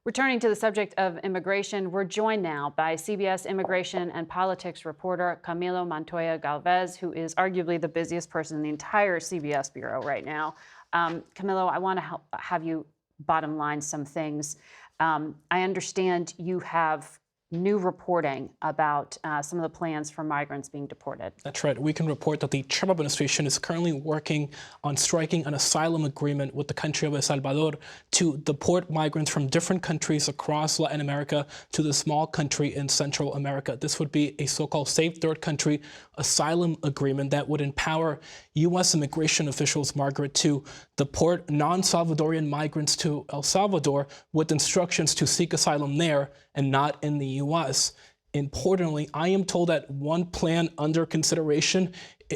Returning to the subject of immigration, we're joined now by CBS immigration and politics reporter Camilo Montoya-Galvez, who is arguably the busiest person in the entire CBS bureau right now. Camilo, I want to have you bottom line some things. I understand you have new reporting about some of the plans for migrants being deported. That's right. We can report that the Trump administration is currently working on striking an asylum agreement with the country of El Salvador to deport migrants from different countries across Latin America to the small country in Central America. This would be a so-called safe third country asylum agreement that would empower U.S. immigration officials, Margaret, to deport non-Salvadorian migrants to El Salvador with instructions to seek asylum there and not in the U.S. Importantly, I am told that one plan under consideration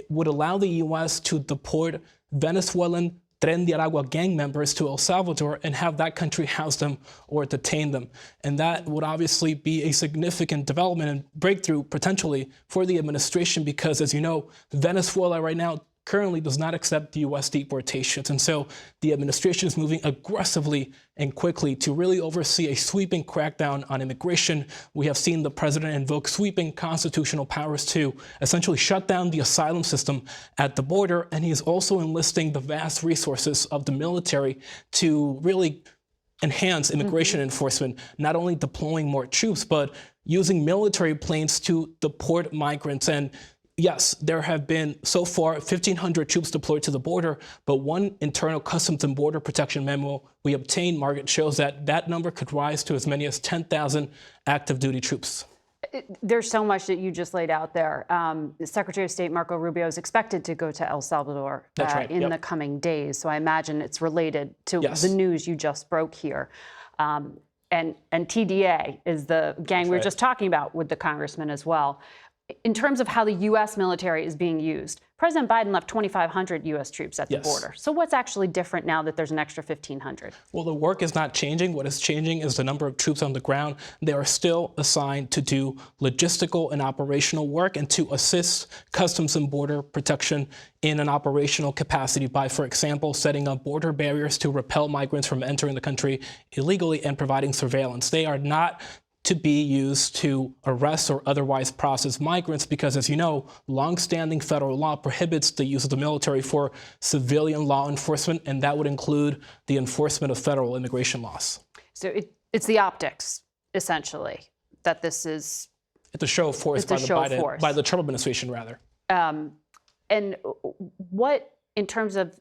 would allow the U.S. to deport Venezuelan Tren de Aragua gang members to El Salvador and have that country house them or detain them. And that would obviously be a significant development and breakthrough potentially for the administration because, as you know, Venezuela right now currently does not accept the U.S. deportations. And so the administration is moving aggressively and quickly to really oversee a sweeping crackdown on immigration. We have seen the president invoke sweeping constitutional powers to essentially shut down the asylum system at the border. And he is also enlisting the vast resources of the military to really enhance immigration enforcement, not only deploying more troops, but using military planes to deport migrants. And yes, there have been so far 1,500 troops deployed to the border, but one internal Customs and Border Protection memo we obtained, Margaret, shows that that number could rise to as many as 10,000 active duty troops. There's so much that you just laid out there. Secretary of State Marco Rubio is expected to go to El Salvador in the coming days, so I imagine it's related to the news you just broke here. And TDA is the gang we were just talking about with the congressman as well. In terms of how the U.S. military is being used, President Biden left 2,500 U.S. troops at the border. So what's actually different now that there's an extra 1,500? Well, the work is not changing. What is changing is the number of troops on the ground. They are still assigned to do logistical and operational work and to assist Customs and Border Protection in an operational capacity by, for example, setting up border barriers to repel migrants from entering the country illegally and providing surveillance. They are not to be used to arrest or otherwise process migrants because, as you know, longstanding federal law prohibits the use of the military for civilian law enforcement, and that would include the enforcement of federal immigration laws. So it's the optics, essentially, that this is... It's a show of force by the Trump administration, rather. And what, in terms of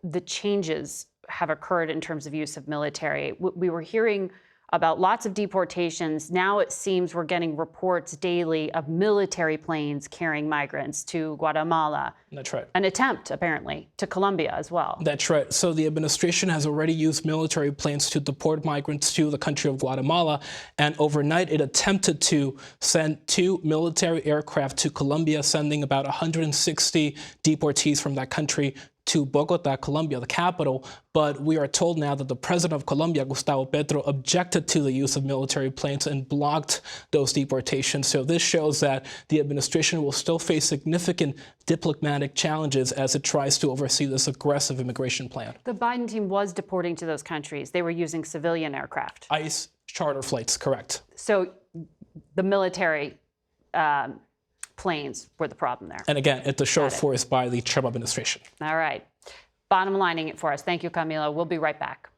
the changes have occurred in terms of use of military? We were hearing about lots of deportations. Now it seems we're getting reports daily of military planes carrying migrants to Guatemala. That's right. An attempt, apparently, to Colombia as well. That's right. So the administration has already used military planes to deport migrants to the country of Guatemala. And overnight, it attempted to send 2 military aircraft to Colombia, sending about 160 deportees from that country to Bogota, Colombia, the capital. But we are told now that the president of Colombia, Gustavo Petro, objected to the use of military planes and blocked those deportations. So this shows that the administration will still face significant diplomatic challenges as it tries to oversee this aggressive immigration plan. The Biden team was deporting to those countries. They were using civilian aircraft. ICE charter flights, correct. So the military planes were the problem there. And again, it's a show of force by the Trump administration. All right. Bottom lining it for us. Thank you, Camilo. We'll be right back.